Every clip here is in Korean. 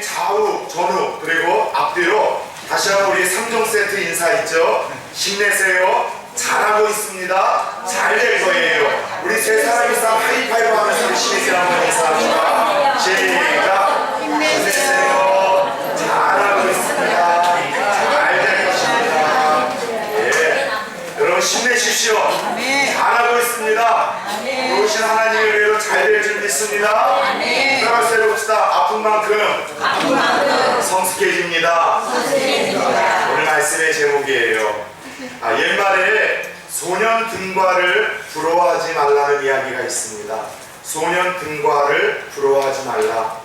좌우, 전후, 그리고 앞뒤로 다시 한번 우리 3종 세트 인사 있죠? 힘내세요. 잘하고 있습니다. 잘 될 거예요. 우리 세 사람이 싹 하이파이브 하면서 열심히 한번 인사합니다. 시작. 힘내세요. 잘하고 있습니다. 잘 될 것입니다. 예. 여러분 힘내십시오. 잘하고 있습니다. 좋으신 하나님의 은혜로 잘 될 줄 믿습니다. 따라서 해봅시다. 아픈 만큼 성숙해집니다. 오늘 말씀의 제목이에요. 옛말에 소년 등과를 부러워하지 말라는 이야기가 있습니다. 소년 등과를 부러워하지 말라.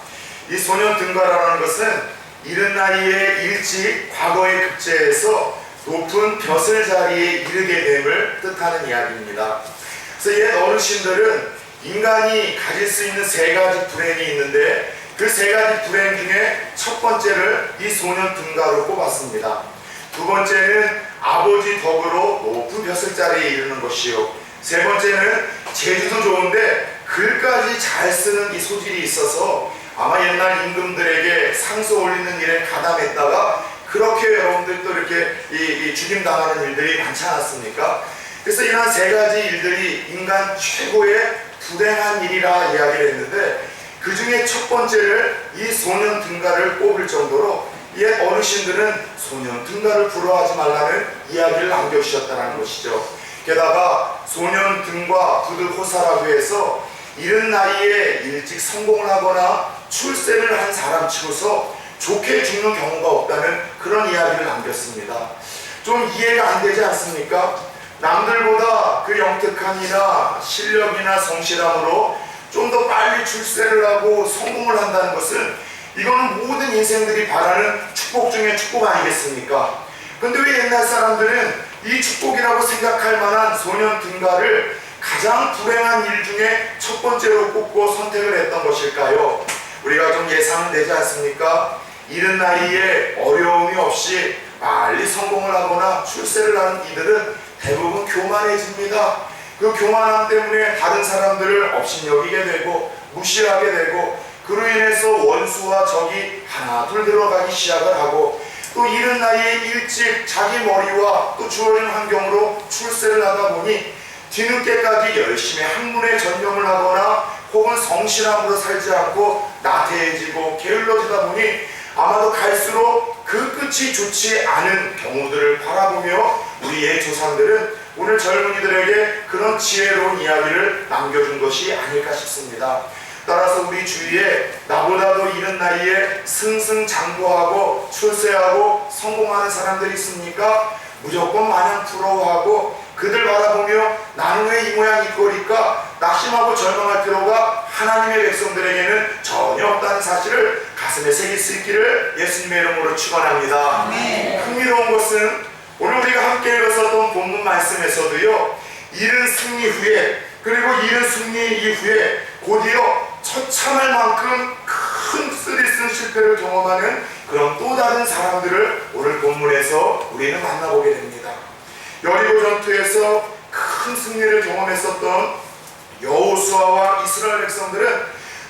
이 소년 등과라는 것은 이른 나이에 일찍 과거에 급제해서 높은 벼슬 자리에 이르게 됨을 뜻하는 이야기입니다. 그래서 옛 어르신들은 인간이 가질 수 있는 세 가지 불행이 있는데 그 세 가지 불행 중에 첫 번째를 이 소년 등가로 꼽았습니다. 두 번째는 아버지 덕으로 높은 벼슬자리에 이르는 것이요, 세 번째는 재주도 좋은데 글까지 잘 쓰는 이 소질이 있어서 아마 옛날 임금들에게 상소 올리는 일에 가담했다가 그렇게 여러분들 또 이렇게 죽임당하는 일들이 많지 않았습니까? 그래서 이런 세 가지 일들이 인간 최고의 불행한 일이라 이야기를 했는데 그 중에 첫 번째를 이 소년 등가를 꼽을 정도로 옛 어르신들은 소년 등가를 부러워하지 말라는 이야기를 남겨주셨다는 것이죠. 게다가 소년 등과 부득호사라고 해서 이른 나이에 일찍 성공을 하거나 출세를 한 사람 치고서 좋게 죽는 경우가 없다는 그런 이야기를 남겼습니다. 좀 이해가 안 되지 않습니까? 남들보다 그 영특함이나 실력이나 성실함으로 좀 더 빨리 출세를 하고 성공을 한다는 것은 이거는 모든 인생들이 바라는 축복 중에 축복 아니겠습니까? 근데 왜 옛날 사람들은 이 축복이라고 생각할 만한 소년 등가를 가장 불행한 일 중에 첫 번째로 꼽고 선택을 했던 것일까요? 우리가 좀 예상되지 않습니까? 이른 나이에 어려움이 없이 빨리 성공을 하거나 출세를 하는 이들은 대부분 교만해집니다. 그 교만함 때문에 다른 사람들을 업신여기게 되고 무시하게 되고 그로 인해서 원수와 적이 하나 둘 들어가기 시작을 하고 또 이른 나이에 일찍 자기 머리와 또 주어진 환경으로 출세를 하다 보니 뒤늦게까지 열심히 학문에 전념을 하거나 혹은 성실함으로 살지 않고 나태해지고 게을러지다 보니 아마도 갈수록 그 끝이 좋지 않은 경우들을 바라보며 우리 옛 조상들은 오늘 젊은이들에게 그런 지혜로운 이야기를 남겨준 것이 아닐까 싶습니다. 따라서 우리 주위에 나보다도 이른 나이에 승승장구하고 출세하고 성공하는 사람들이 있습니까? 무조건 마냥 부러워하고 그들 바라보며 나는 왜 이 모양 이 꼴일까 낙심하고 절망할 필요가 하나님의 백성들에게는 전혀 없다는 사실을 가슴에 새길 수 있기를 예수님의 이름으로 축원합니다. 흥미로운 것은 오늘 우리가 함께 읽었었던 본문 말씀에서도요, 이른 승리 후에 그리고 이른 승리 이후에 곧이어 처참할 만큼 큰 쓰리쓴 실패를 경험하는 그런 또 다른 사람들을 오늘 본문에서 우리는 만나보게 됩니다. 여리고 전투에서 큰 승리를 경험했었던 여호수아와 이스라엘 백성들은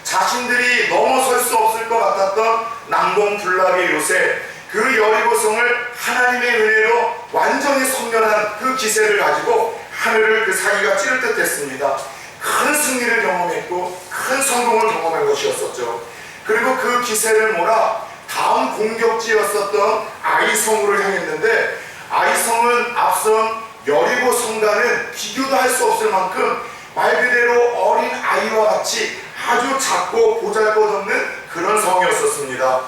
자신들이 넘어설 수 없을 것 같았던 난공불락의 요새 그 여리고성을 하나님의 은혜로 완전히 섬멸한 그 기세를 가지고 하늘을 그 사기가 찌를 듯 했습니다. 큰 승리를 경험했고 큰 성공을 경험한 것이었었죠. 그리고 그 기세를 몰아 다음 공격지였었던 아이성으로 향했는데 아이성은 앞선 여리고 성과는 비교도 할 수 없을 만큼 말 그대로 어린 아이와 같이 아주 작고 보잘것없는 그런 성이었었습니다.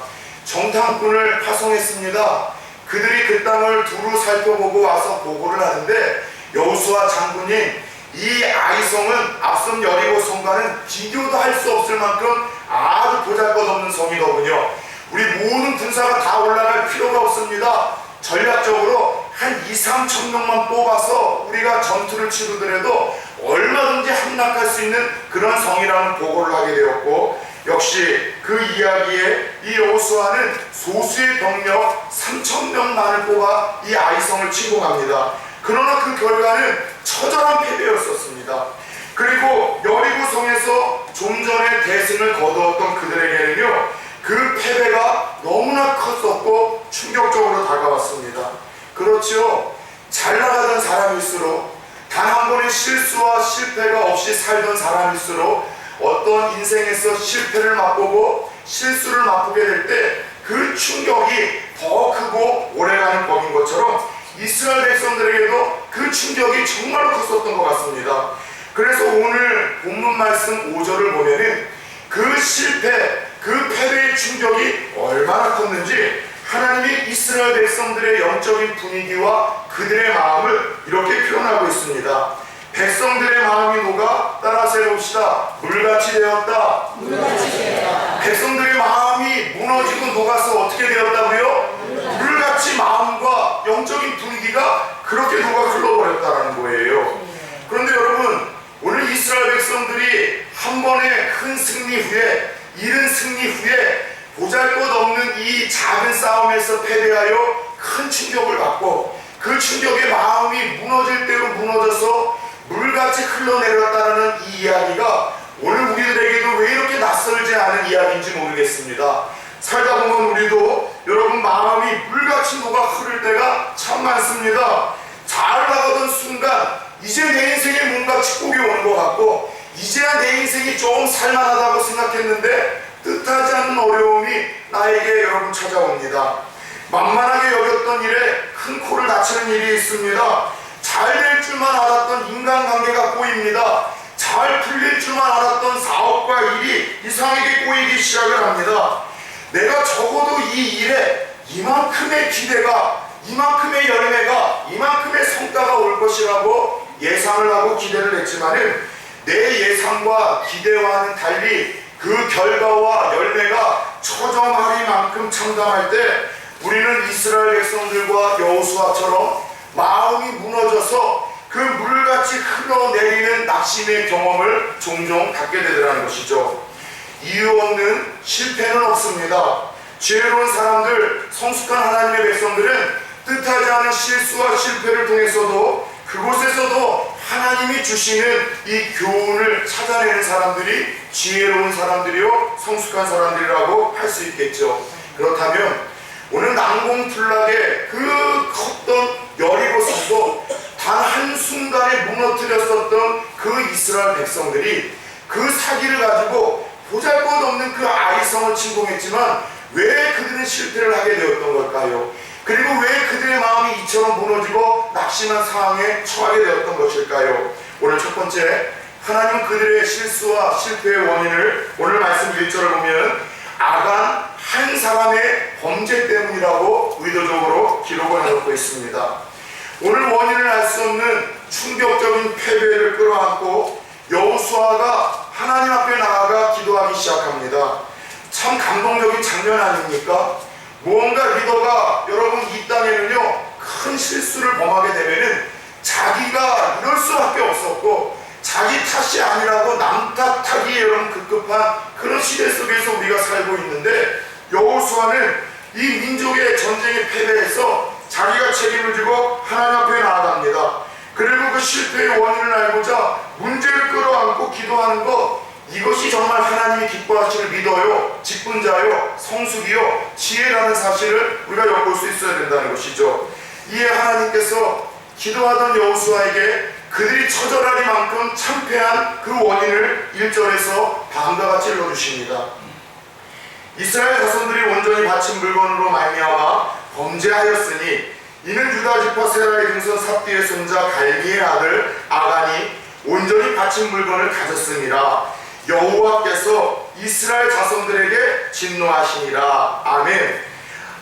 정탐꾼을 파송했습니다. 그들이 그 땅을 두루 살펴보고 와서 보고를 하는데 여호수아 장군님, 이 아이성은 앞선 여리고 성과는 비교도 할 수 없을 만큼 아주 보잘것없는 성이더군요. 우리 모든 군사가 다 올라갈 필요가 없습니다. 전략적으로 한 2-3천 명만 뽑아서 우리가 전투를 치르더라도 얼마든지 함락할 수 있는 그런 성이라는 보고를 하게 되었고, 역시 그 이야기에 이 여호수아는 소수의 병력 3,000명만을 뽑아 이 아이성을 침공합니다. 그러나 그 결과는 처절한 패배였었습니다. 그리고 여리고성에서 좀 전에 대승을 거두었던 그들에게는요, 그 그 패배가 너무나 컸었고 충격적으로 다가왔습니다. 그렇지요. 잘 나가던 사람일수록 단 한 번의 실수와 실패가 없이 살던 사람일수록 어떤 인생에서 실패를 맛보고 실수를 맛보게 될 때 그 충격이 더 크고 오래가는 법인 것처럼 이스라엘 백성들에게도 그 충격이 정말로 컸었던 것 같습니다. 그래서 오늘 본문 말씀 5절을 보면은 그 실패, 그 패배의 충격이 얼마나 컸는지 하나님이 이스라엘 백성들의 영적인 분위기와 그들의 마음을 이렇게 표현하고 있습니다. 백성들의 마음이 녹아, 따라서 해봅시다. 물같이 되었다. 물같이 되었다. 백성들의 마음이 무너지고 녹아서 어떻게 되었다고요? 물같이 마음과 영적인 분위기가 그렇게 녹아 흘러버렸다는 거예요. 그런데 여러분, 오늘 이스라엘 백성들이 한 번의 큰 승리 후에, 이른 승리 후에 보잘것없는 이 작은 싸움에서 패배하여 큰 충격을 받고 그 충격에 마음이 무너질 대로 무너져서 물같이 흘러내렸다는 이 이야기가 오늘 우리들에게도 왜 이렇게 낯설지 않은 이야기인지 모르겠습니다. 살다 보면 우리도 여러분 마음이 물같이 녹아 흐를 때가 참 많습니다. 잘 나가던 순간 이제 내 인생에 뭔가 축복이 오는 것 같고 이제야 내 인생이 좀 살만하다고 생각했는데 뜻하지 않은 어려움이 나에게 여러분 찾아옵니다. 만만하게 여겼던 일에 큰 코를 다치는 일이 있습니다. 잘 될 줄만 알았던 인간관계가 꼬입니다. 잘 풀릴 줄만 알았던 사업과 일이 이상하게 꼬이기 시작을 합니다. 내가 적어도 이 일에 이만큼의 기대가, 이만큼의 열매가, 이만큼의 성과가 올 것이라고 예상을 하고 기대를 했지만은 내 예상과 기대와는 달리 그 결과와 열매가 처정하리만큼 참담할 때 우리는 이스라엘 백성들과 여호수아처럼 마음이 무너져서 그 물같이 흘러내리는 낙심의 경험을 종종 갖게 되더라는 것이죠. 이유 없는 실패는 없습니다. 지혜로운 사람들, 성숙한 하나님의 백성들은 뜻하지 않은 실수와 실패를 통해서도 그곳에서도 하나님이 주시는 이 교훈을 찾아내는 사람들이 지혜로운 사람들이요 성숙한 사람들이라고 할 수 있겠죠. 그렇다면 오늘 난공불락의 그 컸던 여리고성도 단 한순간에 무너뜨렸었던 그 이스라엘 백성들이 그 사기를 가지고 보잘것없는 그 아이성을 침공했지만 왜 그들은 실패를 하게 되었던 걸까요? 그리고 왜 그들의 마음이 이처럼 무너지고 낙심한 상황에 처하게 되었던 것일까요? 오늘 첫 번째, 하나님은 그들의 실수와 실패의 원인을 오늘 말씀 1절을 보면 아간 한 사람의 범죄 때문이라고 의도적으로 기록을 해놓고 있습니다. 오늘 원인을 알 수 없는 충격적인 패배를 끌어안고 여호수아가 하나님 앞에 나아가 기도하기 시작합니다. 참 감동적인 장면 아닙니까? 무언가 리더가 여러분 이 땅에는요 큰 실수를 범하게 되면은 자기가 이럴 수밖에 없었고 자기 탓이 아니라고 남 탓하기에 여러분 급급한 그런 시대 속에서 우리가 살고 있는데 여호수아는 이 민족의 전쟁에 패배해서 자기가 책임을 지고 하나님 앞에 나아갑니다. 그리고 그 실패의 원인을 알고자 문제를 끌어안고 기도하는 것, 이것이 정말 하나님이 기뻐하시는 리더요, 직분자요, 성숙이요, 지혜라는 사실을 우리가 엿볼 수 있어야 된다는 것이죠. 이에 하나님께서 기도하던 여호수아에게 그들이 처절하리만큼 참패한 그 원인을 1절에서 다음과 같이 읽어주십니다. 이스라엘 자손들이 온전히 바친 물건으로 말미암아 범죄하였으니 이는 유다 지파 세라의 등선 삽디의 손자 갈미의 아들 아간이 온전히 바친 물건을 가졌음이라. 여호와께서 이스라엘 자손들에게 진노하시니라. 아멘.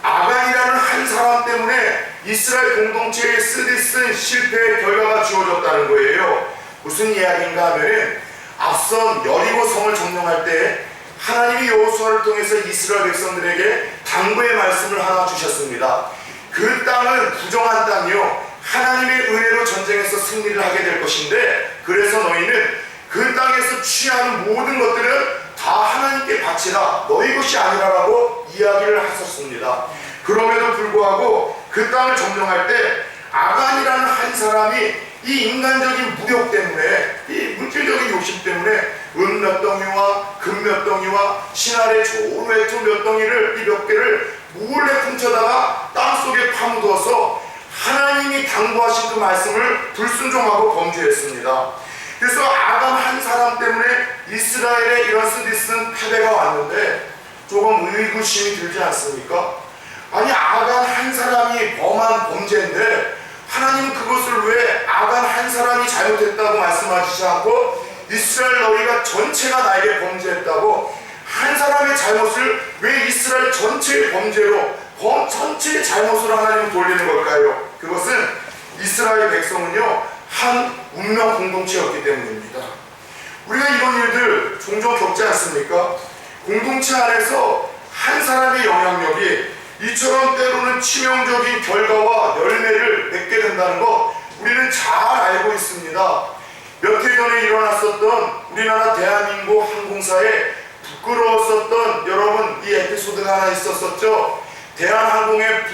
아간이라는 한 사람 때문에 이스라엘 공동체에 쓰디쓴 실패의 결과가 주어졌다는 거예요. 무슨 이야기인가 하면은 앞선 여리고 성을 점령할 때 하나님이 여호수아를 통해서 이스라엘 백성들에게 당부의 말씀을 하나 주셨습니다. 그 땅은 부정한 땅이요 하나님의 은혜로 전쟁에서 승리를 하게 될 것인데 그래서 너희는 그 땅에서 취하는 모든 것들은 다 하나님께 바치라, 너희 것이 아니라라고 이야기를 하셨습니다. 그럼에도 불구하고 그 땅을 점령할 때 아간이라는 한 사람이 이 인간적인 무력 때문에, 이 물질적인 욕심 때문에 은 몇 덩이와 금 몇 덩이와 신할의 좋은 외투 몇 덩이를, 이 몇 개를 몰래 훔쳐다가 땅속에 파묻어서 하나님이 당부하신 그 말씀을 불순종하고 범죄했습니다. 그래서 아담 한 사람 때문에 이스라엘에 이런 쓰디쓴 패배가 왔는데 조금 의구심이 들지 않습니까? 아니, 아간 한 사람이 범한 범죄인데 하나님은 그것을 왜 아간 한 사람이 잘못했다고 말씀하시지 않고 이스라엘 너희가 전체가 나에게 범죄했다고, 한 사람의 잘못을 왜 이스라엘 전체의 범죄로, 전체의 잘못으로 하나님은 돌리는 걸까요? 그것은 이스라엘 백성은요, 한 운명 공동체였기 때문입니다. 우리가 이런 일들 종종 겪지 않습니까? 공동체 안에서 한 사람의 영향력이 이처럼 때로는 치명적인 결과와 열매를 맺게 된다는 것 우리는 잘 알고 있습니다. 몇 해 전에 일어났었던 우리나라 대한민국 항공사에 부끄러웠었던, 여러분, 이 에피소드가 하나 있었었죠. 대한항공의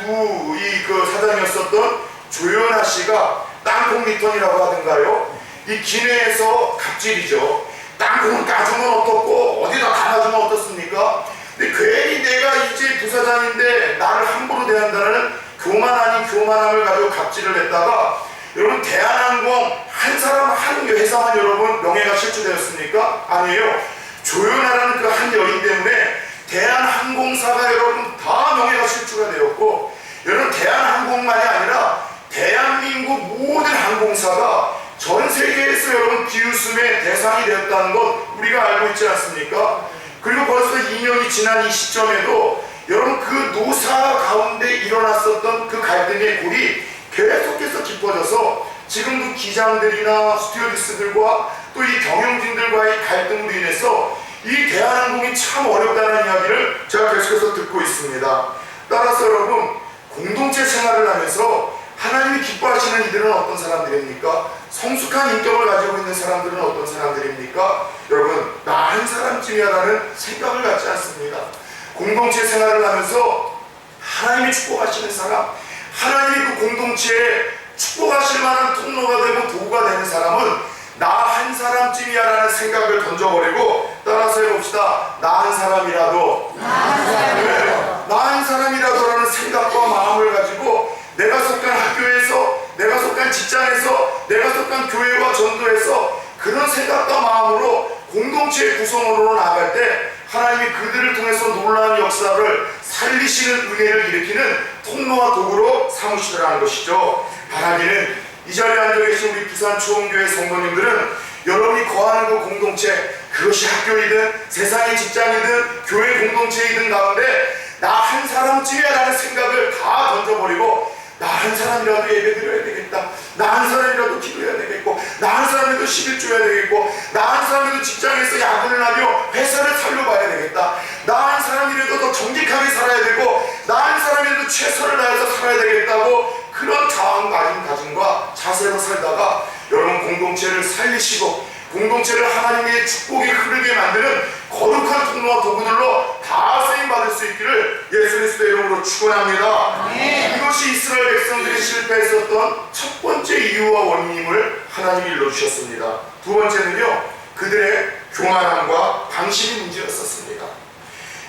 사장이었었던 조연아 씨가 땅콩 리턴이라고 하던가요, 이 기내에서 갑질이죠. 땅콩을 까주면 어떻고 어디다 담아주면 어떻습니까? 근데 괜히 내가 이제 부사장인데 나를 함부로 대한다는 교만 아닌 교만함을 가지고 갑질을 했다가, 여러분, 대한항공 한 사람 한 회사만 여러분 명예가 실추되었습니까? 아니에요. 조연아라는 그 한 여인 때문에 대한항공사가 여러분 다 명예가 실추가 되었고, 여러분 대한항공만이 아니라 대한민국 모든 항공사가 전 세계에서 여러분 비웃음의 대상이 되었다는 것 우리가 알고 있지 않습니까? 그리고 벌써 2년이 지난 이 시점에도 여러분 그 노사 가운데 일어났었던 그 갈등의 골이 계속해서 깊어져서 지금도 기장들이나 스튜어디스들과 또 이 경영진들과의 갈등으로 인해서 이 대한항공이 참 어렵다는 이야기를 제가 계속해서 듣고 있습니다. 따라서 여러분, 공동체 생활을 하면서 하나님이 기뻐하시는 이들은 어떤 사람들입니까? 성숙한 인격을 가지고 있는 사람들은 어떤 사람들입니까? 여러분, 나 한 사람쯤이야라는 생각을 갖지 않습니다. 공동체 생활을 하면서 하나님이 축복하시는 사람, 하나님이 그 공동체에 축복하실 만한 통로가 되고 도구가 되는 사람은 나 한 사람쯤이야라는 생각을 던져버리고 따라서 해봅시다. 나 한 사람이라도, 나 한 사람이라도라는 생각과 마음을 가지고 내가 속한 학교에서, 내가 속한 직장에서, 내가 속한 교회와 전도에서 그런 생각과 마음으로 공동체의 구성원으로 나아갈 때 하나님이 그들을 통해서 놀라운 역사를 살리시는 은혜를 일으키는 통로와 도구로 삼으시더라는 것이죠. 바라기는 이 자리에 앉아 계신 우리 부산 초원교회 성도님들은 여러분이 거하는 그 공동체, 그것이 학교이든 세상의 직장이든 교회 공동체이든 가운데 나 한 사람쯤이야라는 생각을 다 던져버리고 나 한 사람이라도 예배드려야 되겠다, 나 한 사람이라도 기도해야 되겠고, 나 한 사람이라도 11조 해야 되겠고, 나 한 사람이라도 직장에서 야근을 하며 회사를 살려봐야 되겠다, 나 한 사람이라도 더 정직하게 살아야 되고, 나 한 사람이라도 최선을 다해서 살아야 되겠다고 그런 마음가짐과 자세로 살다가 여러분 공동체를 살리시고 공동체를 하나님의 축복이 흐르게 만드는 거룩한 통로와 도구들로 다 쓰임받을 수 있기를 예수 그리스도의 이름으로 축원합니다. 이것이 이스라엘 백성들이 실패했었던 첫 번째 이유와 원인임을 하나님이 일러주셨습니다. 두 번째는요, 그들의 교만함과 방심이 문제였었습니다.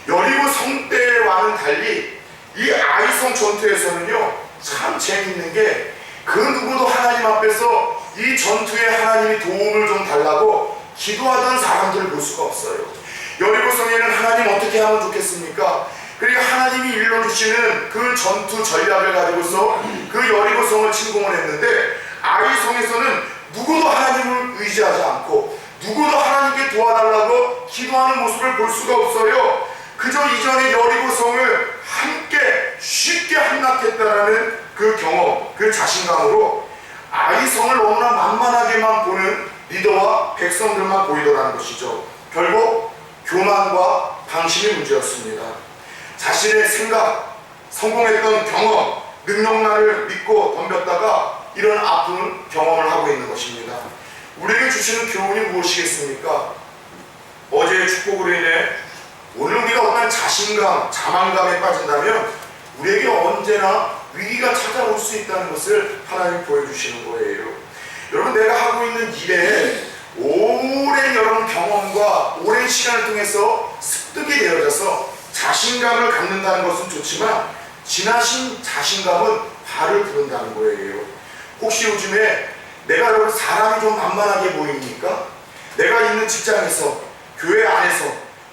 여리고 성 때와는 달리 이 아이성 전투에서는요, 참 재미있는 게 그 누구도 하나님 앞에서 이 전투에 하나님이 도움을 좀 달라고 기도하던 사람들을 볼 수가 없어요. 여리고성에는 하나님 어떻게 하면 좋겠습니까? 그리고 하나님이 일러주시는 그 전투 전략을 가지고서 그 여리고성을 침공을 했는데, 아이성에서는 누구도 하나님을 의지하지 않고 누구도 하나님께 도와달라고 기도하는 모습을 볼 수가 없어요. 그저 이전에 여리고성을 함께 쉽게 함락했다라는 그 경험, 그 자신감으로 아이성을 너무나 만만하게만 보는 리더와 백성들만 보이더라는 것이죠. 결국 교만과 방심이 문제였습니다. 자신의 생각, 성공했던 경험, 능력만을 믿고 덤볐다가 이런 아픈 경험을 하고 있는 것입니다. 우리에게 주시는 교훈이 무엇이겠습니까? 어제의 축복으로 인해 오늘 우리가 어떤 자신감, 자만감에 빠진다면 우리에게 언제나 위기가 찾아올 수 있다는 것을 하나님 보여주시는 거예요. 여러분, 내가 하고 있는 일에 오랜 여러분 경험과 오랜 시간을 통해서 습득이 되어져서 자신감을 갖는다는 것은 좋지만 지나친 자신감은 발을 부른다는 거예요. 혹시 요즘에 내가 여러분 사람이 좀 만만하게 보입니까? 내가 있는 직장에서, 교회 안에서,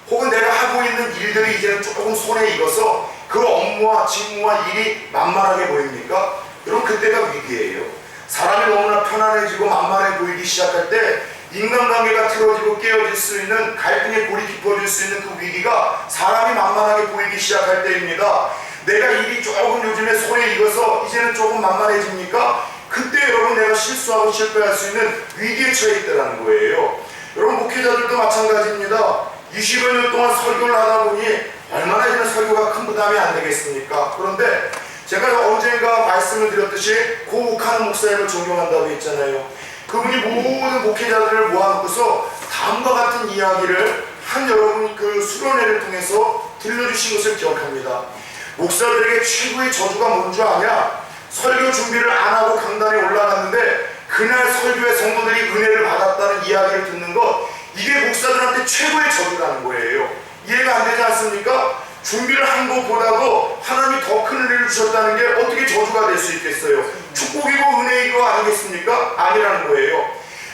혹은 내가 하고 있는 일들이 이제는 조금 손에 익어서 그 업무와 직무와 일이 만만하게 보입니까? 여러분 그때가 위기예요. 사람이 너무나 편안해지고 만만해 보이기 시작할 때 인간관계가 틀어지고 깨어질 수 있는, 갈등의 골이 깊어질 수 있는 그 위기가 사람이 만만하게 보이기 시작할 때입니다. 내가 일이 조금 요즘에 손에 익어서 이제는 조금 만만해집니까? 그때 여러분 내가 실수하고 실패할 수 있는 위기에 처해 있다는 거예요. 여러분 목회자들도 마찬가지입니다. 20여 년 동안 설교를 하다 보니 얼마나 이런 설교가 큰 부담이 안 되겠습니까? 그런데 제가 언젠가 말씀을 드렸듯이 고 욱하는 목사님을 존경한다고 했잖아요. 그분이 모든 목회자들을 모아놓고서 다음과 같은 이야기를 한 여러분 그 수련회를 통해서 들려주신 것을 기억합니다. 목사들에게 최고의 저주가 뭔 줄 아냐? 설교 준비를 안 하고 강단에 올라갔는데 그날 설교의 성도들이 은혜를 받았다는 이야기를 듣는 것, 이게 목사들한테 최고의 저주라는 거예요. 이해가 안 되지 않습니까? 준비를 한 것보다도 하나님이 더 큰 은혜를 주셨다는 게 어떻게 저주가 될 수 있겠어요? 축복이고 은혜이고 아니겠습니까? 아니라는 거예요.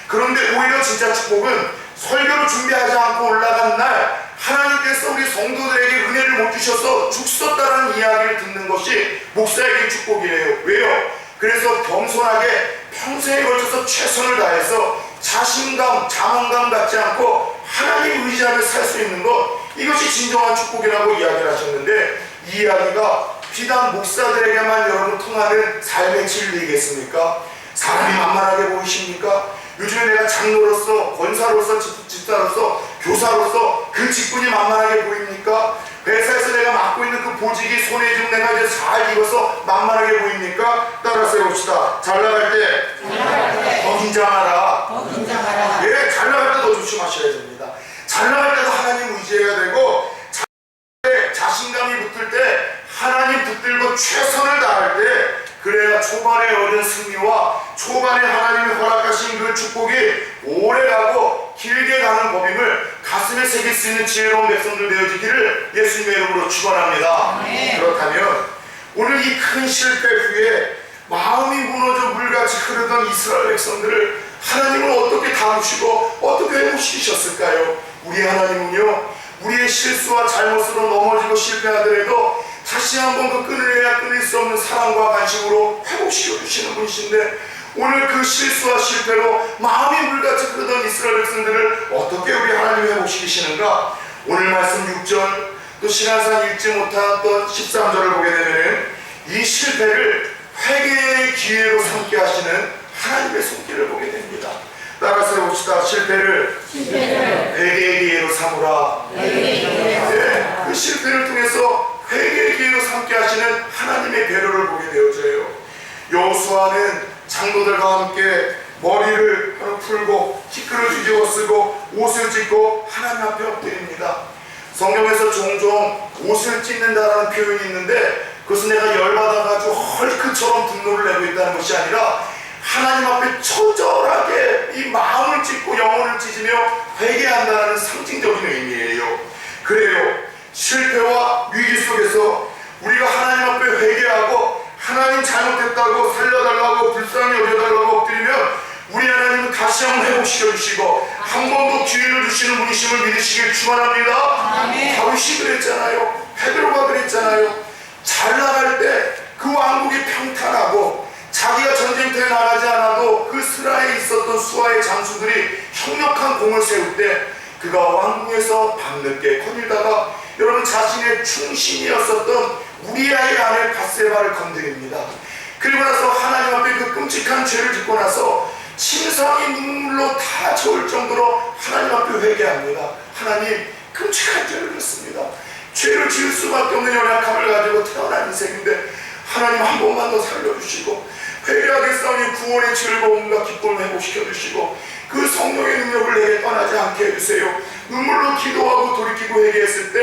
그런데 오히려 진짜 축복은 설교를 준비하지 않고 올라간 날 하나님께서 우리 성도들에게 은혜를 못 주셔서 죽었다는 이야기를 듣는 것이 목사에게 축복이에요. 왜요? 그래서 겸손하게 평생에 걸쳐서 최선을 다해서 자신감, 자만감 갖지 않고 하나님 의지하며 살 수 있는 것, 이것이 진정한 축복이라고 이야기를 하셨는데, 이 이야기가 비단 목사들에게만 여러분 통하는 삶의 진리이겠습니까? 사람이 만만하게 보이십니까? 요즘에 내가 장로로서, 권사로서, 집사로서, 교사로서 그 직분이 만만하게 보입니까? 회사에서 내가 맡고 있는 그 보직이 손에 좀 내가 이제 잘 익어서 만만하게 보입니까? 따라서 해봅시다. 잘 나갈 때 더 긴장하라. 예, 잘 나갈 때 더 조심하셔야 됩니다. 잘 나갈 때도 하나님 의지해야 되고, 자신감이 붙을 때 하나님 붙들고 최선을 다할 때, 그래야 초반에 얻은 승리와 초반에 하나님이 허락하신 그 축복이 오래가고 길게 가는 법임을 가슴에 새길 수 있는 지혜로운 백성들 되어지기를 예수님의 이름으로 축원합니다. 그렇다면 오늘 이 큰 실패 후에 마음이 무너져 물같이 흐르던 이스라엘 백성들을 하나님은 어떻게 다루시고 어떻게 회복시키셨을까요? 우리 하나님은요, 우리의 실수와 잘못으로 넘어지고 실패하더라도 다시 한번 그 끊을래야 끊을 수 없는 사랑과 관심으로 회복시켜 주시는 분이신데, 오늘 그 실수와 실패로 마음이 물같이 흐르던 이스라엘 백성들을 어떻게 우리 하나님이 회복시키시는가? 오늘 말씀 6절, 또 시간상 읽지 못했던 13절을 보게 되면 이 실패를 회개의 기회로 삼게 하시는 하나님의 손길을 보게 됩니다. 따라서 해봅시다. 실패를 회개의 기회로 삼으라. 네, 그 실패를 통해서 회개의 기회로 삼게 하시는 하나님의 배려를 보게 되어져요. 여호수아는 장로들과 함께 머리를 풀고 티끌을 뒤집어 쓰고 옷을 찢고 하나님 앞에 엎드립니다. 성경에서 종종 옷을 찢는다라는 표현이 있는데, 그것은 내가 열받아가지고 헐크처럼 분노를 내고 있다는 것이 아니라 하나님 앞에 처절하게 이 마음을 찢고 영혼을 찢으며 회개한다는 상징적인 의미예요. 그래요, 실패와 위기 속에서 우리가 하나님 앞에 회개하고 하나님 잘못했다고 살려달라고 불쌍히 여겨달라고 엎드리면 우리 하나님은 다시 한번 회복시켜 주시고 한 번 더 기회를 주시는 분이심을 믿으시길 축원합니다. 다윗이 그랬잖아요. 베드로가 그랬잖아요. 잘 나갈 때 그 왕국이 평탄하고 자기가 전쟁터에 나가지 않아도 그 스라에 있었던 수하의 장수들이 협력한 공을 세울 때 그가 왕궁에서 밤늦게 거닐다가 여러분 자신의 충신이었었던 우리아의 아내 밧세바를 건드립니다. 그리고 나서 하나님 앞에 그 끔찍한 죄를 짓고 나서 침상이 눈물로 다 저을 정도로 하나님 앞에 회개합니다. 하나님, 끔찍한 죄를 짓습니다. 죄를 지을 수밖에 없는 연약함을 가지고 태어난 인생인데 하나님 한 번만 더 살려주시고 회개하겠사오니 구원의 즐거움과 기쁨을 회복시켜 주시고 그 성령의 능력을 내게 떠나지 않게 해주세요. 눈물로 기도하고 돌이키고 회개했을 때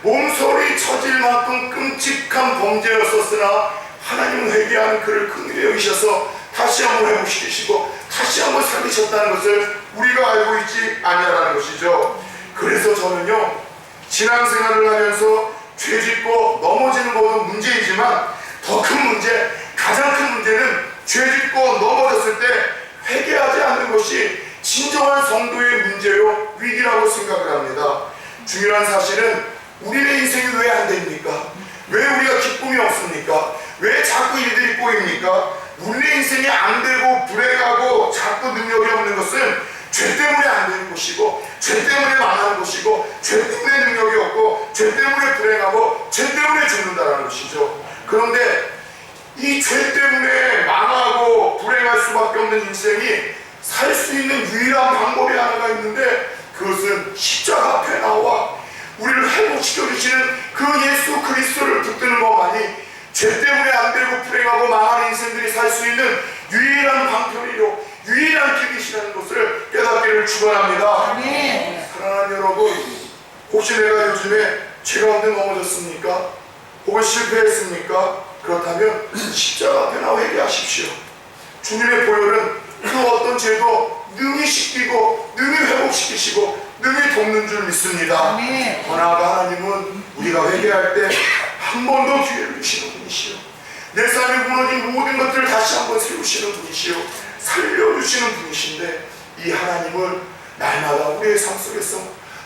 몸서리 처질 만큼 끔찍한 범죄였었으나 하나님은 회개하는 그를 긍휼히 여기셔서 다시 한번 회복시키시고 다시 한번 살리셨다는 것을 우리가 알고 있지 아니하라는 것이죠. 그래서 저는요, 신앙생활을 하면서 죄짓고 넘어지는 것도 문제이지만 더 큰 문제, 가장 큰 문제는 죄짓고 넘어졌을 때 회개하지 않는 것이 진정한 성도의 문제요 위기라고 생각을 합니다. 중요한 사실은 우리의 인생이 왜 안 됩니까? 왜 우리가 기쁨이 없습니까? 왜 자꾸 일들이 꼬입니까? 우리의 인생이 안 되고 불행하고 자꾸 능력이 없는 것은 죄 때문에 안 되는 것이고, 죄 때문에 망하는 것이고, 죄 때문에 능력이 없고, 죄 때문에 불행하고, 죄 때문에 죽는다는 것이죠. 그런데 이 죄 때문에 망하고 불행할 수밖에 없는 인생이 살 수 있는 유일한 방법이 하나가 있는데, 그것은 십자가 앞에 나와 우리를 회복시켜 주시는 그 예수 그리스도를 붙드는 것만이 죄 때문에 안 되고 불행하고 망하는 인생들이 살 수 있는 유일한 방편이요 유일한 길이시라는 것을 깨닫기를 축원합니다. 사랑하는 여러분, 혹시 내가 요즘에 죄 가운데 넘어졌습니까? 혹은 실패했습니까? 그렇다면 십자가 앞에 나와 회개하십시오. 주님의 보혈은 그 어떤 죄도 능히 씻기고 능히 회복시키시고 능히 돕는 줄 믿습니다. 그러나 하나님은 우리가 회개할 때 한 번 더 기회를 주시는 분이시오. 내 삶에 무너진 모든 것들을 다시 한번 세우시는 분이시오. 살려주시는 분이신데, 이 하나님을 날마다 우리의 삶 속에서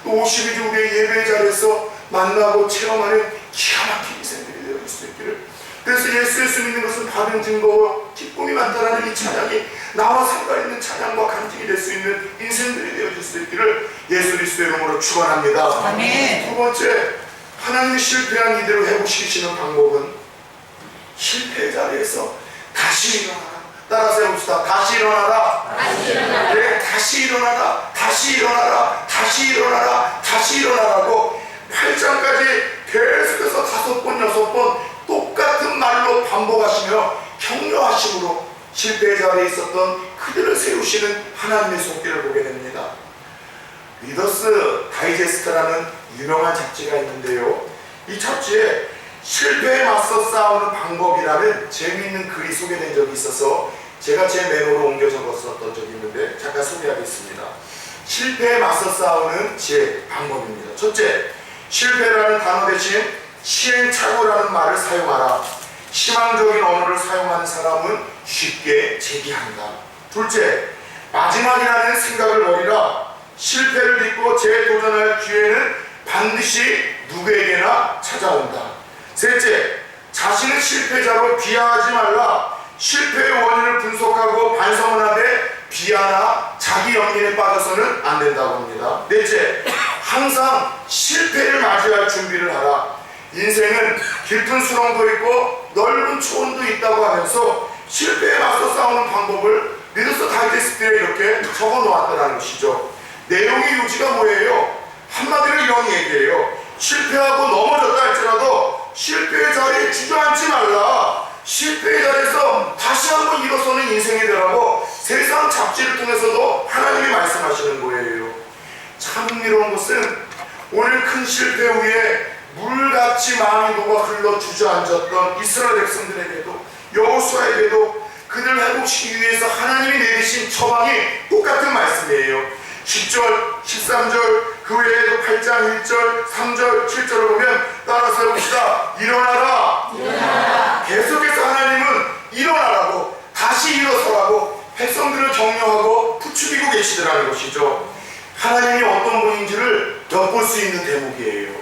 또 52주 우리의 예배 자리에서 만나고 체험하는 기가 막힌 인생들이 되어질 수 있기를. 그래서 예수 믿는 것은 받은 증거와 기쁨이 많다라는 이 찬양이 나와 상관있는 찬양과 간증이 될 수 있는 인생들이 되어질 수 있기를 예수 그리스도의 이름으로 축원합니다. 두 번째, 하나님이 실패한 이들을 회복시키시는 방법은 실패의 자리에서 다시 일어나라. 따라서 해봅시다. 다시 일어나라. 다시 일어나라. 네, 다시 일어나라. 다시 일어나라. 다시 일어나라. 다시 일어나라고 8장까지 계속해서 5번, 6번 똑같은 말로 반복하시며 격려하심으로 실패의 자리에 있었던 그들을 세우시는 하나님의 손길을 보게 됩니다. 리더스 다이제스트라는 유명한 잡지가 있는데요, 이 잡지에 실패에 맞서 싸우는 방법이라는 재미있는 글이 소개된 적이 있어서 제가 제 메모로 옮겨 적었었던 적이 있는데 잠깐 소개하겠습니다. 실패에 맞서 싸우는 제 방법입니다. 첫째, 실패라는 단어 대신 시행착오라는 말을 사용하라. 희망적인 언어를 사용하는 사람은 쉽게 재기한다. 둘째, 마지막이라는 생각을 버리라. 실패를 딛고 재도전할 기회는 반드시 누구에게나 찾아온다. 셋째, 자신을 실패자로 비하하지 말라. 실패의 원인을 분석하고 반성을 하되 비하나 자기 연민에 빠져서는 안 된다고 합니다. 넷째, 항상 실패를 맞이할 준비를 하라. 인생은 깊은 수렁도 있고 넓은 초원도 있다고 하면서 실패에 맞서 싸우는 방법을 리더스 다이제스트에 이렇게 적어 놓았다는 것이죠. 내용의 요지가 뭐예요? 한마디로 이런 얘기예요. 실패하고 넘어졌다 할지라도 실패의 자리에 주저앉지 말라. 실패의 자리에서 다시 한번 일어서는 인생이 되라고 세상 잡지를 통해서도 하나님이 말씀하시는 거예요. 참 흥미로운 것은 오늘 큰 실패 후에 물같이 마음이 녹아 흘러 주저앉았던 이스라엘 백성들에게도 여호수아에게도 그들을 회복시키기 위해서 하나님이 내리신 처방이 똑같은 말씀이에요. 10절, 13절, 그 외에도 8장 1절, 3절, 7절을 보면 따라서 해봅시다. 일어나라. 일어나라. 계속해서 하나님은 일어나라고, 다시 일어서라고 백성들을 격려하고 부추기고 계시더라는 것이죠. 하나님이 어떤 분인지를 엿볼 수 있는 대목이에요.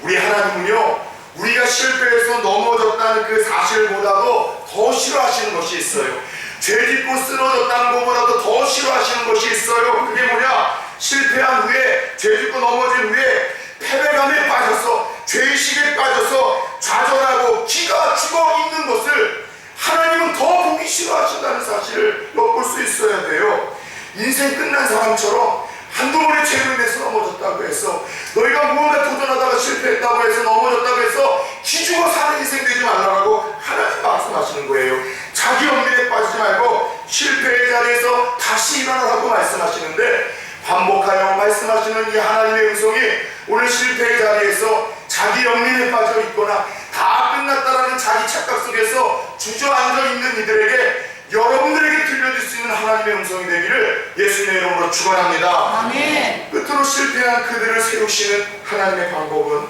우리 하나님은요, 우리가 실패해서 넘어졌다는 그 사실보다도 더 싫어하시는 것이 있어요. 죄짓고 쓰러졌다는 것보다도 더 싫어하시는 것이 있어요. 그게 뭐냐? 실패한 후에, 죄짓고 넘어진 후에 패배감에 빠져서, 죄의식에 빠져서 좌절하고 기가 죽어 있는 것을 하나님은 더 보기 싫어하신다는 사실을 엿볼 수 있어야 돼요. 인생 끝난 사람처럼 한두 번의 죄로 인해서 넘어졌다고 해서, 너희가 무언가 도전하다가 실패했다고 해서 넘어졌다고 해서 기죽어 사는 인생 되지 말라고 하나님 말씀하시는 거예요. 자기 연민에 빠지지 말고 실패의 자리에서 다시 일어나라고 말씀하시는데, 반복하여 말씀하시는 이 하나님의 음성이 오늘 실패의 자리에서 자기 연민에 빠져 있거나 다 끝났다라는 자기 착각 속에서 주저앉아 있는 이들에게 여러분들에게 들려줄 수 있는 하나님의 음성이 되기를 예수님의 이름으로 축원합니다. 아멘. 끝으로 실패한 그들을 세우시는 하나님의 방법은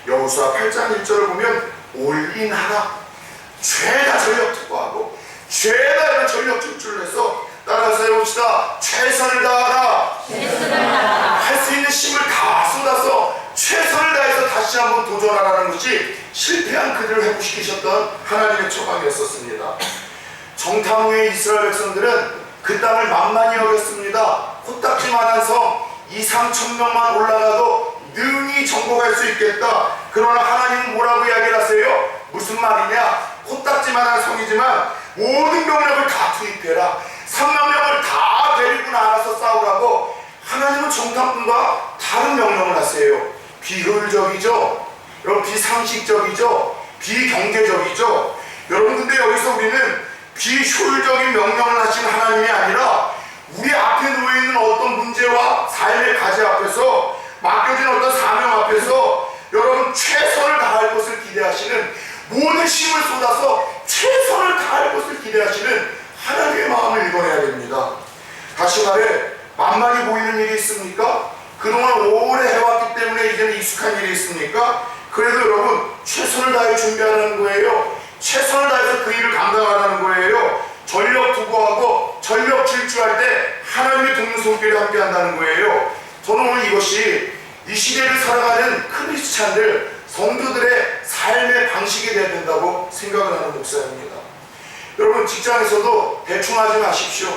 여호수아 8장 1절을 보면 올인하라, 죄다 전력 투구하고 죄다 전력 질주를 해서 따라서 해봅시다. 최선을 다하라. 할 수 있는 힘을 다 쏟아서 최선을 다해서 다시 한번 도전하라는 것이 실패한 그들을 회복시키셨던 하나님의 처방이었었습니다. 정탐 후에 이스라엘 백성들은 그 땅을 만만히 여겼습니다. 코딱지만한 성 2~3천명만 올라가도 능히 정복할 수 있겠다. 그러나 하나님은 뭐라고 이야기를 하세요? 무슨 말이냐? 코딱지만한 성이지만 모든 병력을 다 투입해라. 3만 명을 다 데리고 나가서 싸우라고 하나님은 정탐꾼과 다른 명령을 하세요. 비효율적이죠? 여러분, 비상식적이죠? 비경제적이죠? 여러분, 근데 여기서 우리는 비효율적인 명령을 하신 하나님이 아니라 우리 앞에 놓여있는 어떤 문제와 삶의 과제 앞에서 맡겨진 어떤 사명 앞에서 여러분 최선을 다할 것을 기대하시는, 모든 힘을 쏟아서 최선을 다할 것을 기대하시는 하나님의 마음을 읽어내야 됩니다. 다시 말해, 만만히 보이는 일이 있습니까? 그동안 오래 해왔기 때문에 이제는 익숙한 일이 있습니까? 그래도 여러분 최선을 다해 준비하는 거예요. 최선을 다해서 그 일을 감당하라는 거예요. 전력 투구하고 전력 질주할 때 하나님의 돕는 손길에 함께 한다는 거예요. 저는 오늘 이것이 이 시대를 살아가는 크리스찬들, 성도들의 삶의 방식이 되어야 된다고 생각을 하는 목사입니다. 여러분, 직장에서도 대충 하지 마십시오.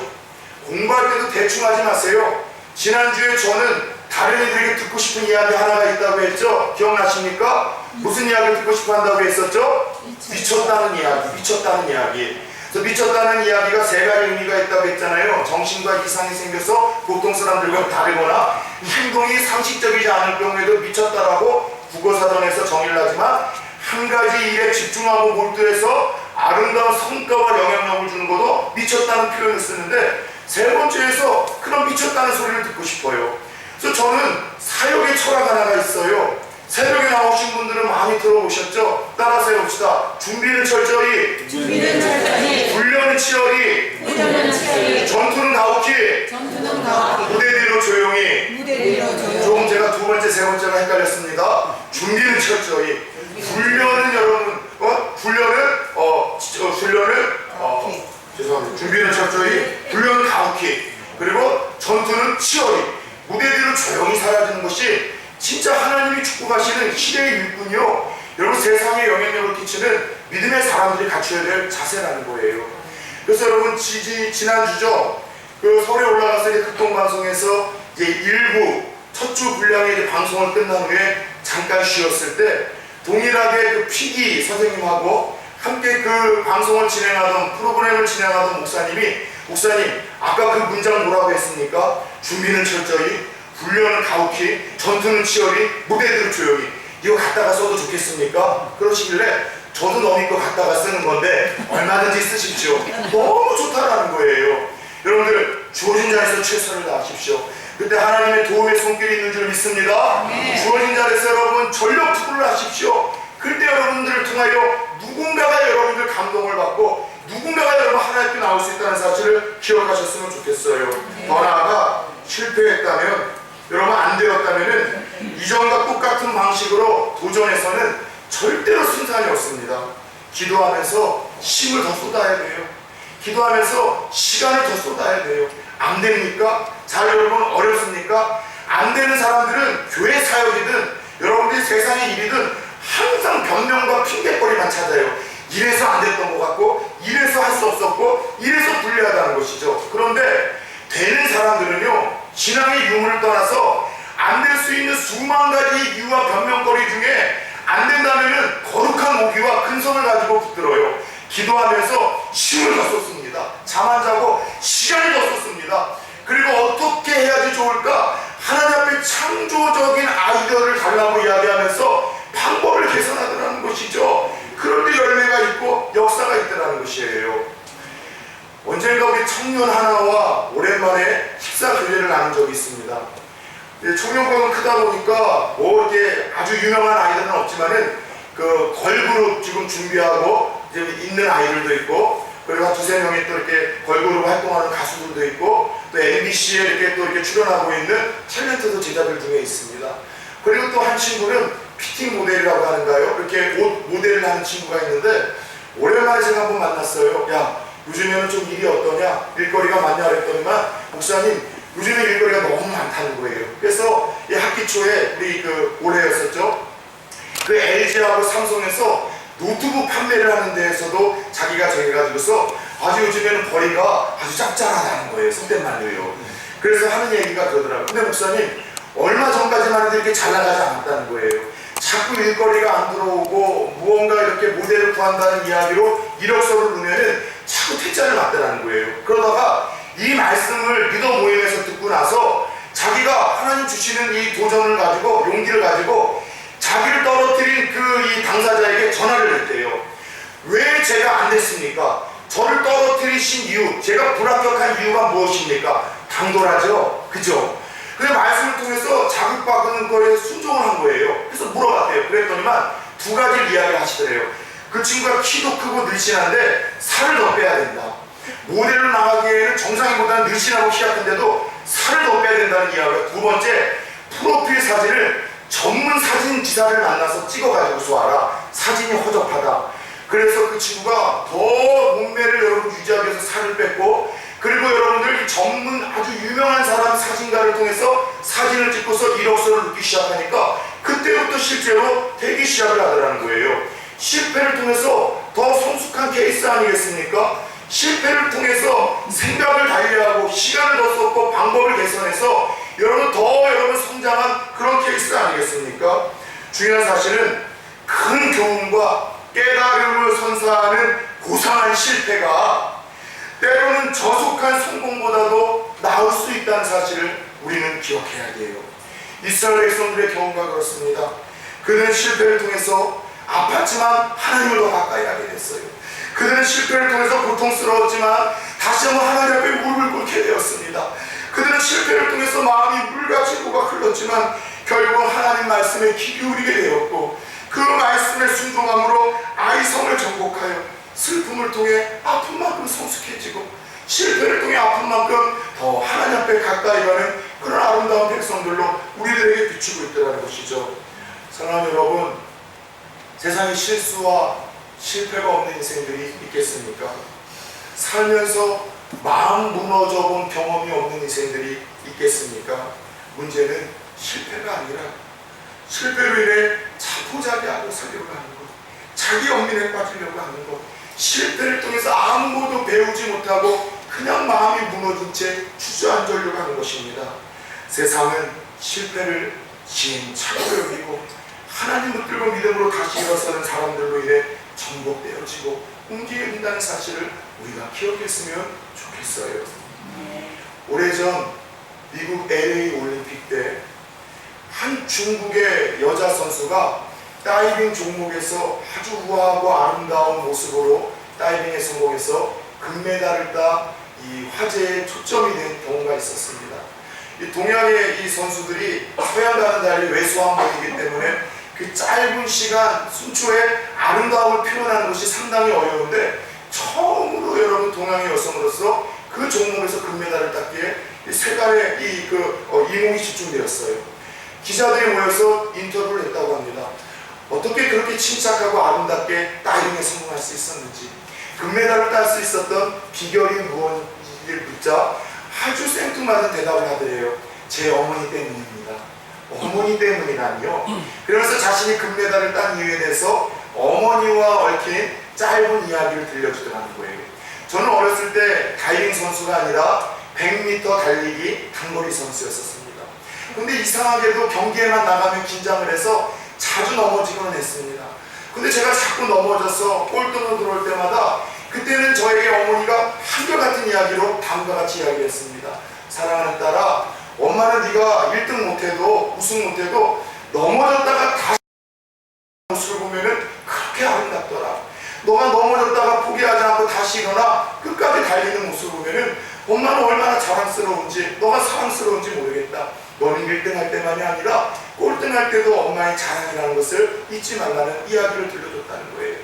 공부할 때도 대충 하지 마세요. 지난주에 저는 다른 이들에게 듣고 싶은 이야기 하나가 있다고 했죠? 기억나십니까? 무슨 이야기를 듣고 싶어 한다고 했었죠? 미쳤다는 이야기, 미쳤다는 이야기. 그래서 미쳤다는 이야기가 세 가지 의미가 있다고 했잖아요. 정신과 이상이 생겨서 보통 사람들과 다르거나 행동이 상식적이지 않을 경우에도 미쳤다라고 국어사전에서 정의를 하지만, 한 가지 일에 집중하고 몰두해서 아름다운 성과와 영향력을 주는 것도 미쳤다는 표현을 쓰는데, 세 번째에서 그런 미쳤다는 소리를 듣고 싶어요. 그래서 저는 사역의 철학 하나가 있어요. 새벽에 나오신 분들은 많이 들어보셨죠? 따라서 해봅시다. 준비는 철저히, 훈련은 치열히, 전투는 가혹히, 무대 뒤로 조용히. 조금 제가 두 번째, 세 번째가 헷갈렸습니다. 준비는 철저히, 훈련은 여러분, 죄송합니다. 준비는 철저히, 훈련은 가혹히, 그리고 전투는 치열히, 무대 뒤로 조용히 사라지는 것이 진짜 하나님이 축복하시는 시대의 일꾼이요, 여러분 세상에 영향력을 끼치는 믿음의 사람들이 갖춰야 될 자세라는 거예요. 그래서 여러분 지난주죠, 그 서울에 올라가서 이제 극동방송에서 이제 일부 첫 주 분량의 이제 방송을 끝난 후에 잠깐 쉬었을 때 동일하게 그 PD 선생님하고 함께 그 방송을 진행하던, 프로그램을 진행하던 목사님 아까 그 문장 뭐라고 했습니까? 준비는 철저히, 훈련은 가혹히, 전투는 치열히, 무대들은 조용히. 이거 갖다가 써도 좋겠습니까? 그러시길래 저도 너무 거 갖다가 쓰는 건데 얼마든지 쓰십시오. 너무 좋다라는 거예요. 여러분들 주어진 자리에서 최선을 다하십시오. 그때 하나님의 도움의 손길이 있는 줄 믿습니다. 주어진 자리에서 여러분 전력 투구를 하십시오. 그때 여러분들을 통하여 누군가가 여러분들 감동을 받고 누군가가 여러분 하나님께 나올 수 있다는 사실을 기억하셨으면 좋겠어요. 더 나아가 실패했다면, 여러분 안 되었다면은 이전과 똑같은 방식으로 도전해서는 절대로 승산이 없습니다. 기도하면서 힘을 더 쏟아야 돼요. 기도하면서 시간을 더 쏟아야 돼요. 안 됩니까? 잘 여러분 어렵습니까? 안 되는 사람들은 교회 사역이든 여러분들이 세상의 일이든 항상 변명과 핑계거리만 찾아요. 이래서 안 됐던 것 같고, 이래서 할 수 없었고, 이래서 불리하다는 것이죠. 그런데 되는 사람들은요, 신앙의 유무를 떠나서 안 될 수 있는 수만 가지 이유와 변명거리 중에 안 된다면은 거룩한 오기와 근성을 가지고 붙들어요. 기도하면서 힘을 더 쏟습니다. 잠 안 자고 시간을 더 쏟습니다. 그리고 어떻게 해야지 좋을까? 하나님 앞에 창조적인 아이디어를 달라고 이야기하면서 방법을 개선하더라는 것이죠. 그럴 때 열매가 있고 역사가 있더라는 것이에요. 언젠가 우리 청년 하나와 오랜만에 식사 교제를 나눈 적이 있습니다. 청년권은 크다 보니까 뭐 이렇게 아주 유명한 아이들은 없지만은 그 걸그룹 지금 준비하고 이제 있는 아이들도 있고, 그리고 한 두세 명이 또 이렇게 걸그룹 활동하는 가수들도 있고, 또 MBC에 이렇게 또 이렇게 출연하고 있는 탤런트도 제자들 중에 있습니다. 그리고 또 한 친구는 피팅 모델이라고 하는가요? 이렇게 옷 모델을 하는 친구가 있는데, 오랜만에 제가 한번 만났어요. 야, 요즘에는 좀 일이 어떠냐? 일거리가 많냐? 그랬더니만, 목사님, 요즘에 일거리가 너무 많다는 거예요. 그래서 이 학기 초에 우리 올해였었죠. 그 LG하고 삼성에서 노트북 판매를 하는 데에서도 자기가 정해가지고서 아주 요즘에는 벌이가 아주 짭짤하다는 거예요. 속된 말로요. 그래서 하는 얘기가 그러더라고요. 근데 목사님, 얼마 전까지만 해도 이렇게 잘 나가지 않았다는 거예요. 자꾸 일거리가 안 들어오고 무언가 이렇게 모델을 구한다는 이야기로 이력서를 넣으면은 자꾸 퇴짜를 맞더라는 거예요. 그러다가 이 말씀을 리더 모임에서 듣고 나서 자기가 하나님 주시는 이 도전을 가지고, 용기를 가지고 자기를 떨어뜨린 이 당사자에게 전화를 했대요. 왜 제가 안 됐습니까? 저를 떨어뜨리신 이유, 제가 불합격한 이유가 무엇입니까? 당돌하죠? 그죠? 그래서 말씀을 통해서 자극받는 거에 순종을 한 거예요. 그래서 물어봤대요. 그랬더니만 두 가지를 이야기를 하시더래요. 그 친구가 키도 크고 늘씬한데 살을 더 빼야 된다. 모델로 나가기에는 정상인보다는 늘씬하고 키 같은데도 살을 더 빼야 된다는 이야기가. 두 번째, 프로필 사진을 전문 사진 기사를 만나서 찍어가지고 쏘아라. 사진이 허접하다. 그래서 그 친구가 더 몸매를 여러분 유지하기 위해서 살을 뺐고, 그리고 여러분들 이 전문 아주 유명한 사람 사진가를 통해서 사진을 찍고서 이력서를 넣기 시작하니까 그때부터 실제로 되기 시작을 하더라는 거예요. 실패를 통해서 더 성숙한 케이스 아니겠습니까? 실패를 통해서 생각을 달리하고 시간을 더 썼고 방법을 개선해서 여러분 성장한 그런 케이스 아니겠습니까? 중요한 사실은 큰 교훈과 깨달음을 선사하는 고상한 실패가 때로는 저속한 성공보다도 나을 수 있다는 사실을 우리는 기억해야 돼요. 이스라엘 백성들의 경우가 그렇습니다. 그들은 실패를 통해서 아팠지만 하나님을 더 가까이 하게 됐어요. 그들은 실패를 통해서 고통스러웠지만 다시 한번 하나님 앞에 무릎을 꿇게 되었습니다. 그들은 실패를 통해서 마음이 물같이 녹아 흘렀지만 결국 하나님 말씀에 귀 기울이게 되었고, 그 말씀에 순종함으로 아이성을 정복하여 슬픔을 통해 아픈 만큼 성숙해지고, 실패를 통해 아픈 만큼 더 하나님 앞에 가까이 가는 그런 아름다운 백성들로 우리들에게 비추고 있다는 것이죠. 사랑하는 여러분, 세상에 실수와 실패가 없는 인생들이 있겠습니까? 살면서 마음 무너져 본 경험이 없는 인생들이 있겠습니까? 문제는 실패가 아니라 실패로 인해 자포자기하고 살려고 하는 것, 자기 연민에 빠지려고 하는 것, 실패를 통해서 아무것도 배우지 못하고 그냥 마음이 무너진 채 주저앉으려고 하는 것입니다. 세상은 실패를 시행착오로 여기고 하나님 붙들고 믿음으로 다시 일어서는 사람들로 인해 정복되어지고 옮겨진다는 사실을 우리가 기억했으면 좋겠어요. 오래전 미국 LA 올림픽 때 한 중국의 여자 선수가 다이빙 종목에서 아주 우아하고 아름다운 모습으로 다이빙에 성공해서 금메달을 따 이 화제의 초점이 된 경우가 있었습니다. 이 동양의 이 선수들이 서양과는 달리 왜소한 몸이기 때문에 그 짧은 시간 순초의 아름다움을 표현하는 것이 상당히 어려운데, 처음으로 여러분 동양의 여성으로서 그 종목에서 금메달을 땄기에 세간의 이목이 집중되었어요. 기자들이 모여서 인터뷰를 했다고 합니다. 어떻게 그렇게 침착하고 아름답게 다이빙에 성공할 수 있었는지, 금메달을 딸 수 있었던 비결이 무엇인지를 묻자 아주 생뚱맞은 대답을 하더래요. 제 어머니 때문입니다. 어머니 때문이라니요? 그러면서 자신이 금메달을 딴 이유에 대해서 어머니와 얽힌 짧은 이야기를 들려주더라는 거예요. 저는 어렸을 때 다이빙 선수가 아니라 100m 달리기 단거리 선수였었습니다. 근데 이상하게도 경기에만 나가면 긴장을 해서 자주 넘어지곤 했습니다. 근데 제가 자꾸 넘어져서 꼴등으로 들어올 때마다 그때는 저에게 어머니가 한결같은 이야기로 다음과 같이 이야기했습니다. 사랑하는 딸아, 엄마는 네가 1등 못해도 우승 못해도 넘어졌다가 다시 모습을 보면은 그렇게 아름답더라. 너가 넘어졌다가 포기하지 않고 다시 일어나 끝까지 달리는 모습을 보면은 엄마는 얼마나 자랑스러운지, 너가 사랑스러운지 모르겠다. 너는 1등 할 때만이 아니라 꼴등할 때도 엄마의 자랑이라는 것을 잊지 말라는 이야기를 들려줬다는 거예요.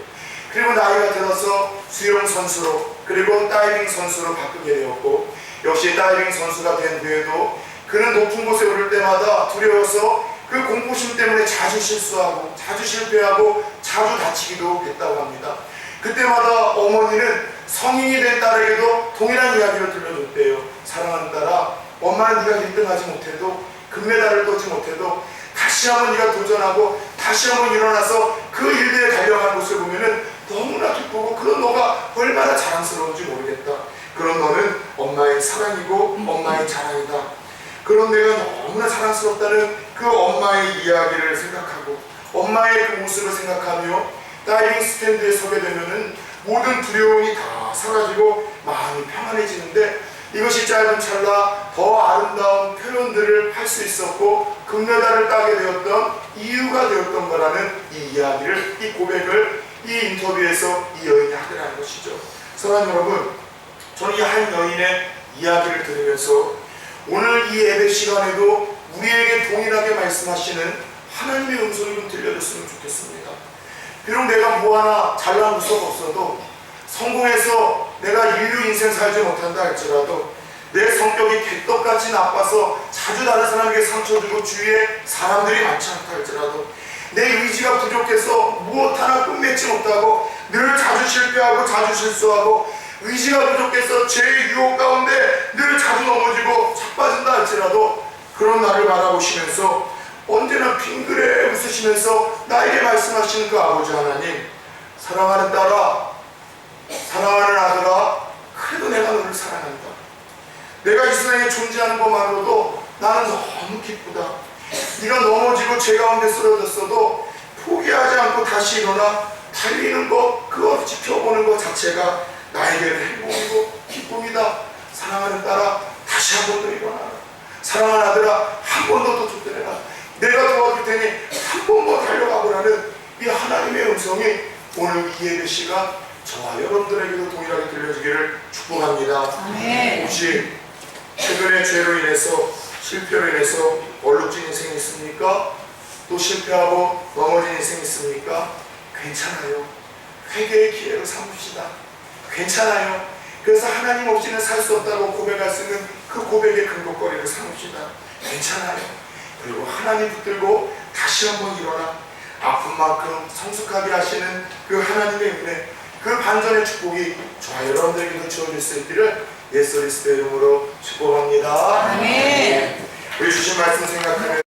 그리고 나이가 들어서 수영 선수로 그리고 다이빙 선수로 바꾸게 되었고, 역시 다이빙 선수가 된 뒤에도 그는 높은 곳에 오를 때마다 두려워서 그 공포심 때문에 자주 실수하고 자주 실패하고 자주 다치기도 했다고 합니다. 그때마다 어머니는 성인이 된 딸에게도 동일한 이야기를 들려줬대요. 사랑하는 딸아, 엄마는 네가 1등하지 못해도 금메달을 따지 못해도 다시 한번 네가 도전하고 다시 한번 일어나서 그 일대에 달려가는 것을 보면은 너무나 기쁘고 그런 너가 얼마나 자랑스러운지 모르겠다. 그런 너는 엄마의 사랑이고 엄마의 자랑이다. 그런 내가 너무나 자랑스럽다는 그 엄마의 이야기를 생각하고 엄마의 그 모습을 생각하며 다이빙 스탠드에 서게 되면은 모든 두려움이 다 사라지고 마음이 평안해지는데, 이것이 짧은 찰나 더 아름다운 표현들을 할 수 있었고 금메달을 따게 되었던 이유가 되었던 거라는 이 이야기를, 이 고백을 이 인터뷰에서 이 여인이 하더라는 것이죠. 사랑하는 여러분, 저는 이 한 여인의 이야기를 들으면서 오늘 이 예배 시간에도 우리에게 동일하게 말씀하시는 하나님의 음성이 좀 들려줬으면 좋겠습니다. 비록 내가 뭐 하나 잘난 구석 없어도, 성공해서 내가 인류 인생 살지 못한다 할지라도, 내 성격이 개떡같이 나빠서 자주 다른 사람에게 상처 주고 주위에 사람들이 많지 않다 할지라도, 내 의지가 부족해서 무엇 하나 끝맺지 못하고 늘 자주 실패하고 자주 실수하고, 의지가 부족해서 제 유혹 가운데 늘 자주 넘어지고 자빠진다 할지라도, 그런 나를 바라보시면서 언제나 빙그레 웃으시면서 나에게 말씀하시는 그 아버지 하나님, 사랑하는 딸아, 사랑하는 아들아, 그래도 내가 너를 사랑한다. 내가 이 세상에 존재하는 것만으로도 나는 너무 기쁘다. 네가 넘어지고 죄 가운데 쓰러졌어도 포기하지 않고 다시 일어나 달리는 것, 그거 지켜보는 것 자체가 나에게는 행복이고 기쁨이다. 사랑하는 딸아, 다시 한 번 더 일어나라. 사랑하는 아들아, 한 번 더 도전해라. 내가 도와줄 테니 한 번 더 달려가 보라는 이 하나님의 음성이 오늘 이 예배 시간 저와 여러분들에게도 동일하게 들려지기를 축복합니다. 혹시 최근에 죄로 인해서, 실패로 인해서 얼룩진 인생이 있습니까? 또 실패하고 넘어진 인생이 있습니까? 괜찮아요. 회개의 기회로 삼읍시다. 괜찮아요. 그래서 하나님 없이는 살 수 없다고 고백할 수 있는 그 고백의 근거거리를 삼읍시다. 괜찮아요. 그리고 하나님 붙들고 다시 한번 일어나 아픈 만큼 성숙하게 하시는 그 하나님의 은혜, 그 반전의 축복이 저와 여러분들에게도 주어질 수 있기를 예수 그리스도의 이름으로 축복합니다. 아멘. 우리 주신 말씀 생각하면